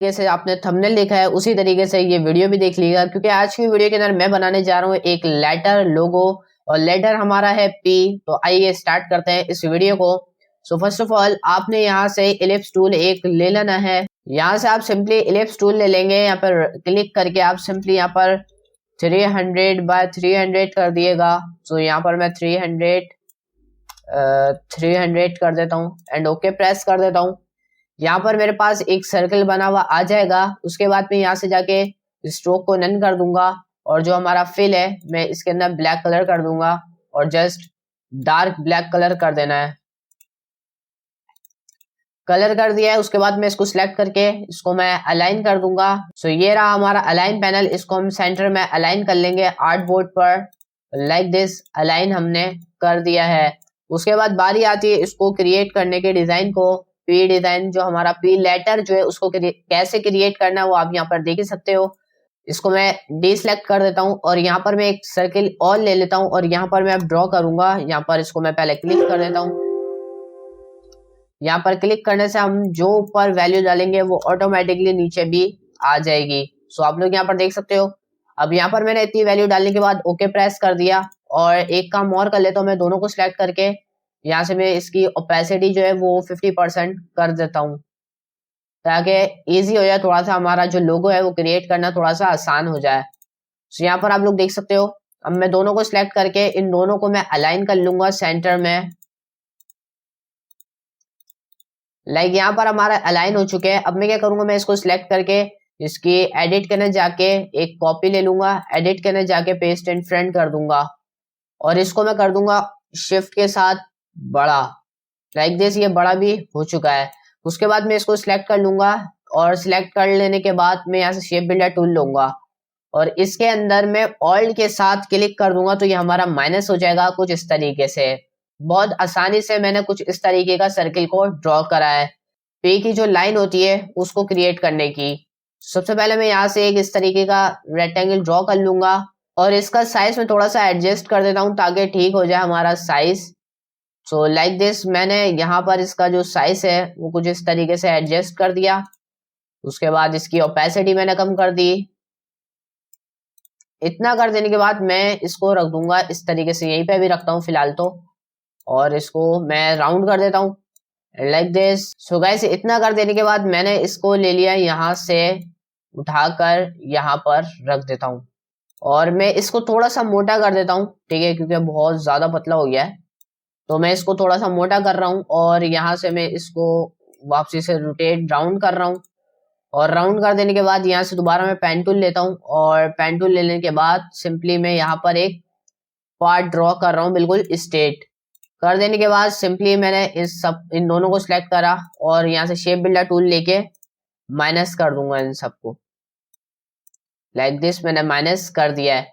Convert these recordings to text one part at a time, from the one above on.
जैसे आपने थंबनेल देखा है उसी तरीके से ये वीडियो भी देख लीजिएगा, क्योंकि आज की वीडियो के अंदर मैं बनाने जा रहा हूँ एक लेटर लोगो, और लेटर हमारा है पी। तो आइए स्टार्ट करते हैं इस वीडियो को। सो फर्स्ट ऑफ ऑल आपने यहाँ से इलिप्स टूल एक ले लेना है। यहाँ से आप सिंपली इलिप्स टूल ले लेंगे, यहाँ पर क्लिक करके आप सिंपली यहाँ पर 300 बाय 300 कर दिएगा। तो यहाँ पर मैं 300 कर देता हूँ एंड ओके प्रेस कर देता हूँ। यहाँ पर मेरे पास एक सर्कल बना हुआ आ जाएगा। उसके बाद में यहाँ से जाके स्ट्रोक को नन कर दूंगा, और जो हमारा फिल है मैं इसके अंदर ब्लैक कलर कर दूंगा, और जस्ट डार्क ब्लैक कलर कर देना है। कलर कर दिया है। उसके बाद मैं इसको सिलेक्ट करके इसको मैं अलाइन कर दूंगा। सो ये रहा हमारा अलाइन पैनल। इसको हम सेंटर में अलाइन कर लेंगे आर्ट बोर्ड पर, लाइक दिस अलाइन हमने कर दिया है। उसके बाद बारी आती है इसको क्रिएट करने के डिजाइन को। पी डिजाइन जो हमारा पी लेटर जो है उसको कैसे क्रिएट करना है वो आप यहाँ पर देख ही सकते हो। इसको मैं डिसेलेक्ट कर देता हूँ और यहाँ पर मैं एक सर्किल और ले लेता हूँ और यहाँ पर मैं ड्रॉ करूंगा। यहाँ पर इसको मैं पहले क्लिक कर देता हूँ। यहाँ पर क्लिक करने से हम जो ऊपर वैल्यू डालेंगे वो ऑटोमेटिकली नीचे भी आ जाएगी। सो आप लोग यहाँ पर देख सकते हो। अब यहाँ पर मैंने इतनी वैल्यू डालने के बाद ओके प्रेस कर दिया, और एक काम और कर लेता हूँ, मैं दोनों को सिलेक्ट करके यहाँ से मैं इसकी ओपेसिटी जो है वो 50% कर देता हूँ, ताकि इजी हो जाए, थोड़ा सा हमारा जो लोगो है वो क्रिएट करना थोड़ा सा आसान हो जाए। सो यहाँ पर आप लोग देख सकते हो। अब मैं दोनों को सिलेक्ट करके इन दोनों को मैं अलाइन कर लूंगा सेंटर में। लाइक यहाँ पर हमारा अलाइन हो चुके हैं। अब मैं क्या करूंगा, मैं इसको सिलेक्ट करके इसकी एडिट करने जाके एक कॉपी ले लूंगा, एडिट करने जाके पेस्ट इन फ्रंट कर दूंगा, और इसको मैं कर दूंगा शिफ्ट के साथ बड़ा, लाइक दिस। ये बड़ा भी हो चुका है। उसके बाद मैं इसको सिलेक्ट कर लूंगा, और सिलेक्ट कर लेने के बाद मैं यहाँ से शेप बिल्डर टूल लूंगा, और इसके अंदर मैं ऑल्ट के साथ क्लिक कर दूंगा तो ये हमारा माइनस हो जाएगा कुछ इस तरीके से। बहुत आसानी से मैंने कुछ इस तरीके का सर्किल को ड्रॉ करा है पे की जो लाइन होती है उसको क्रिएट करने की। सबसे पहले मैं यहाँ से एक इस तरीके का रेक्टेंगल ड्रॉ कर लूंगा, और इसका साइज में थोड़ा सा एडजस्ट कर देता हूँ ताकि ठीक हो जाए हमारा साइज। सो लाइक दिस मैंने यहाँ पर इसका जो साइज है वो कुछ इस तरीके से एडजस्ट कर दिया। उसके बाद इसकी ओपेसिटी मैंने कम कर दी। इतना कर देने के बाद मैं इसको रख दूंगा इस तरीके से, यहीं पे भी रखता हूँ फिलहाल तो, और इसको मैं राउंड कर देता हूँ लाइक दिस। सो गाइस इतना कर देने के बाद मैंने इसको ले लिया, यहाँ से उठाकर यहाँ पर रख देता हूँ, और मैं इसको थोड़ा सा मोटा कर देता हूँ, ठीक है, क्योंकि बहुत ज्यादा पतला हो गया है। तो मैं इसको थोड़ा सा मोटा कर रहा हूँ, और यहाँ से मैं इसको वापसी से रोटेट राउंड कर रहा हूँ, और राउंड कर देने के बाद यहाँ से दोबारा मैं पेन टूल लेता हूँ, और पेन टूल लेने के बाद सिंपली मैं यहाँ पर एक पार्ट ड्रॉ कर रहा हूँ बिल्कुल स्ट्रेट। कर देने के बाद सिंपली मैंने इन दोनों को सिलेक्ट करा, और यहाँ से शेप बिल्डर टूल लेके माइनस कर दूंगा इन सबको, लाइक दिस मैंने माइनस कर दिया है।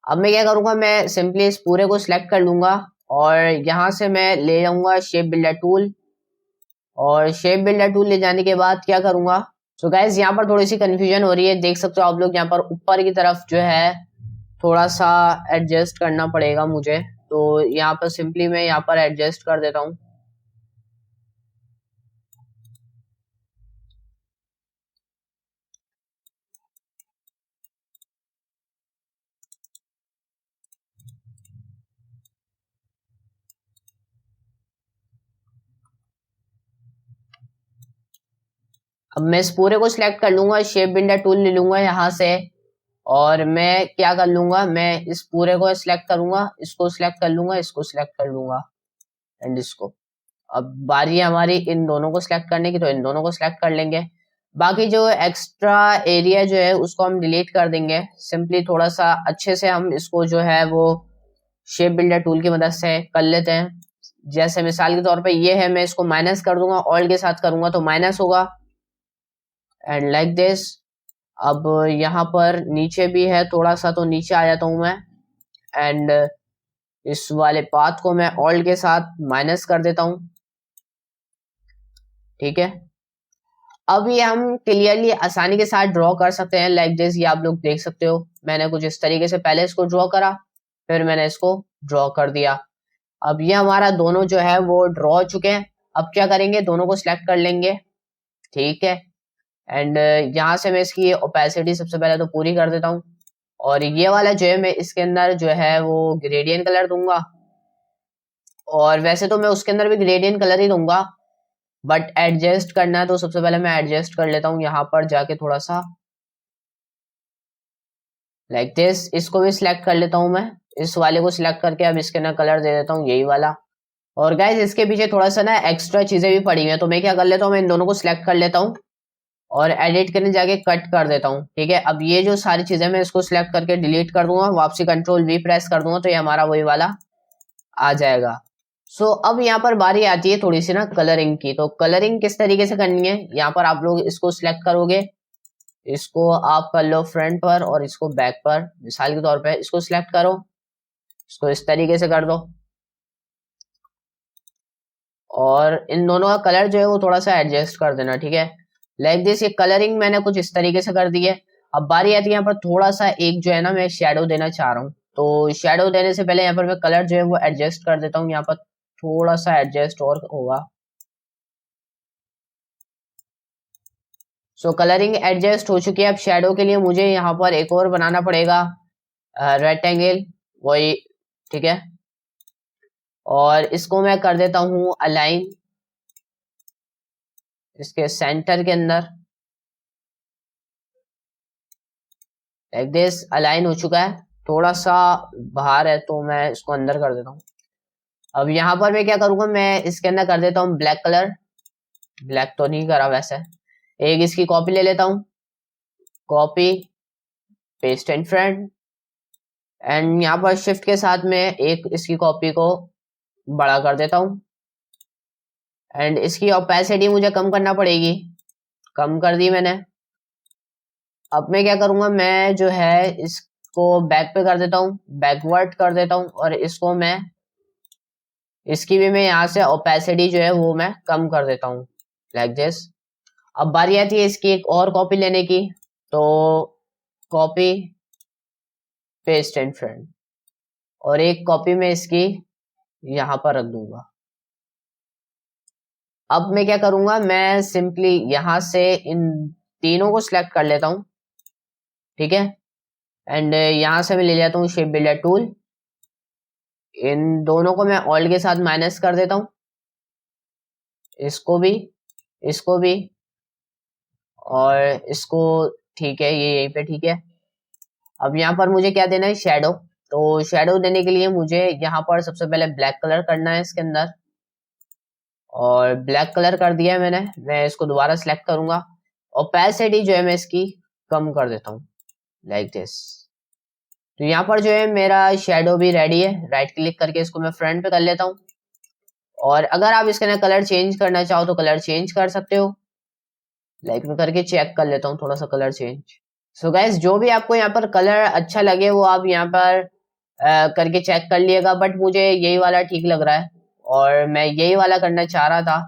अब मैं क्या करूंगा, मैं सिंपली इस पूरे को सिलेक्ट कर लूंगा, और यहाँ से मैं ले जाऊंगा शेप बिल्डर टूल, और शेप बिल्डर टूल ले जाने के बाद क्या करूंगा। सो गाइज यहाँ पर थोड़ी सी कंफ्यूजन हो रही है, देख सकते हो आप लोग। यहाँ पर ऊपर की तरफ जो है थोड़ा सा एडजस्ट करना पड़ेगा मुझे, तो यहाँ पर सिंपली मैं यहाँ पर एडजस्ट कर देता हूँ। अब मैं इस पूरे को सिलेक्ट कर लूंगा, शेप बिल्डर टूल ले लूंगा यहाँ से, और मैं क्या कर लूंगा, मैं इस पूरे को सिलेक्ट करूंगा, इसको सिलेक्ट कर लूंगा, इसको सिलेक्ट कर लूंगा एंड इसको। अब बारी है हमारी इन दोनों को सिलेक्ट करने की, तो इन दोनों को सिलेक्ट कर लेंगे। बाकी जो एक्स्ट्रा एरिया जो है उसको हम डिलीट कर देंगे। सिंपली थोड़ा सा अच्छे से हम इसको जो है वो शेप बिल्डर टूल की मदद से कर लेते हैं। जैसे मिसाल के तौर पे ये है, मैं इसको माइनस कर दूंगा, ऑल्ट के साथ करूंगा तो माइनस होगा एंड लाइक दिस। अब यहाँ पर नीचे भी है थोड़ा सा, तो नीचे आ जाता हूँ मैं, एंड इस वाले पाथ को मैं ऑल्ट के साथ माइनस कर देता हूँ, ठीक है। अब ये हम क्लियरली आसानी के साथ ड्रॉ कर सकते हैं लाइक दिस। ये आप लोग देख सकते हो, मैंने कुछ इस तरीके से पहले इसको ड्रॉ करा, फिर मैंने इसको ड्रॉ कर दिया। अब ये हमारा दोनों जो है वो ड्रॉ हो चुके हैं। अब क्या करेंगे, दोनों को सिलेक्ट कर लेंगे, ठीक है, एंड यहाँ से मैं इसकी ओपेसिटी सबसे पहले तो पूरी कर देता हूँ। और ये वाला जो है मैं इसके अंदर जो है वो ग्रेडियंट कलर दूंगा, और वैसे तो मैं उसके अंदर भी ग्रेडियंट कलर ही दूंगा, बट एडजस्ट करना है तो सबसे पहले मैं एडजस्ट कर लेता हूँ यहाँ पर जाके थोड़ा सा लाइक दिस। इसको भी सिलेक्ट कर लेता हूँ मैं, इस वाले को सिलेक्ट करके अब इसके ना कलर दे देता हूँ यही वाला। और गाइज इसके पीछे थोड़ा सा ना एक्स्ट्रा चीजें भी पड़ी हुई हैं, तो मैं क्या कर लेता हूँ, मैं इन दोनों को सिलेक्ट कर लेता हूँ और एडिट करने जाके कट कर देता हूँ। ठीक है, अब ये जो सारी चीजें मैं इसको सिलेक्ट करके डिलीट कर दूंगा, वापसी Ctrl+V प्रेस कर दूंगा तो ये हमारा वही वाला आ जाएगा। सो अब यहाँ पर बारी आती है थोड़ी सी ना कलरिंग की। तो कलरिंग किस तरीके से करनी है, यहाँ पर आप लोग इसको सिलेक्ट करोगे, इसको आप कर लो फ्रंट पर और इसको बैक पर, मिसाल के तौर पे इसको सिलेक्ट करो, इसको इस तरीके से कर दो और इन दोनों का कलर जो है वो थोड़ा सा एडजस्ट कर देना। ठीक है, लाइक दिस। ये कलरिंग मैंने कुछ इस तरीके से कर दी है। अब बारी आती है यहाँ पर थोड़ा सा एक जो है ना मैं शेडो देना चाह रहा हूँ, तो शेडो देने से पहले यहाँ पर मैं कलर जो है वो एडजस्ट कर देता हूँ, यहाँ पर थोड़ा सा एडजस्ट और होगा। सो कलरिंग एडजस्ट हो चुकी है। अब शेडो के लिए मुझे यहाँ पर एक और बनाना पड़ेगा रेक्टेंगल, वही। ठीक है, और इसको मैं कर देता हूँ अलाइन इसके सेंटर के अंदर, लाइक दिस। अलाइन हो चुका है, थोड़ा सा बाहर है तो मैं इसको अंदर कर देता हूँ। अब यहाँ पर मैं क्या करूंगा, मैं इसके अंदर कर देता हूँ ब्लैक कलर, ब्लैक तो नहीं करा वैसे। एक इसकी कॉपी ले लेता हूँ, copy paste in front, and यहाँ पर शिफ्ट के साथ में एक इसकी कॉपी को बड़ा कर देता हूँ, एंड इसकी ओपेसिटी मुझे कम करना पड़ेगी, कम कर दी मैंने। अब मैं क्या करूंगा, मैं जो है इसको बैक पे कर देता हूँ, बैकवर्ड कर देता हूँ, और इसको मैं इसकी भी मैं यहाँ से ओपेसिटी जो है वो मैं कम कर देता हूँ लाइक दिस। अब बारी आती है इसकी एक और कॉपी लेने की, तो कॉपी पेस्ट इन फ्रंट, और एक कॉपी में इसकी यहाँ पर रख दूंगा। अब मैं क्या करूंगा, मैं सिंपली यहां से इन तीनों को सिलेक्ट कर लेता हूं। ठीक है, एंड यहां से मैं ले लेता हूँ शेप बिल्डर टूल, इन दोनों को मैं ऑल्ट के साथ माइनस कर देता हूं, इसको भी, इसको भी, और इसको। ठीक है, ये यहीं पे ठीक है। अब यहाँ पर मुझे क्या देना है, शेडो। तो शेडो देने के लिए मुझे यहाँ पर सबसे पहले ब्लैक कलर करना है इसके अंदर, और ब्लैक कलर कर दिया है मैंने। मैं इसको दोबारा सिलेक्ट करूंगा, ओपेसिटी जो है मैं इसकी कम कर देता हूँ लाइक दिस। तो यहाँ पर जो है मेरा शेडो भी रेडी है। राइट क्लिक करके इसको मैं फ्रंट पे कर लेता हूँ, और अगर आप इसके ना कलर चेंज करना चाहो तो कलर चेंज कर सकते हो। लाइक मैं करके चेक कर लेता हूँ थोड़ा सा कलर चेंज। सो गाइस, जो भी आपको यहाँ पर कलर अच्छा लगे वो आप यहाँ पर करके चेक कर लिएगा, बट मुझे यही वाला ठीक लग रहा है और मैं यही वाला करना चाह रहा था।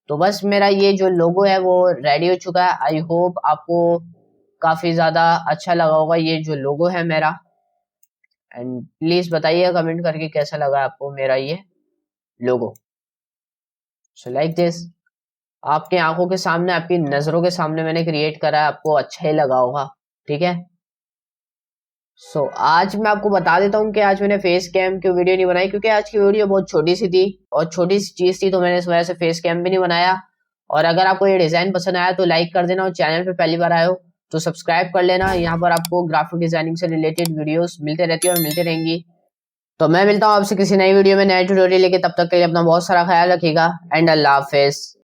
तो बस मेरा ये जो लोगो है वो रेडी हो चुका है। आई होप आपको काफी ज्यादा अच्छा लगा होगा ये जो लोगो है मेरा, एंड प्लीज बताइए कमेंट करके कैसा लगा आपको मेरा ये लोगो। सो लाइक दिस, आपके आंखों के सामने, आपकी नजरों के सामने मैंने क्रिएट करा है, आपको अच्छा ही लगा होगा। ठीक है, सो आज मैं आपको बता देता हूँ कि आज मैंने फेस कैम की वीडियो नहीं बनाई, क्योंकि आज की वीडियो बहुत छोटी सी थी और छोटी सी चीज थी, तो मैंने इस वजह से फेस कैम भी नहीं बनाया। और अगर आपको ये डिजाइन पसंद आया तो लाइक कर देना, और चैनल पे पहली बार आए हो तो सब्सक्राइब कर लेना। यहाँ पर आपको ग्राफिक डिजाइनिंग से रिलेटेड वीडियोस मिलते रहती है और मिलती रहेंगी। तो मैं मिलता हूँ आपसे किसी नई वीडियो में, नए ट्यूटोरियल लेके। तब तक के लिए अपना बहुत सारा ख्याल रखिएगा, एंड अल्लाह हाफिज।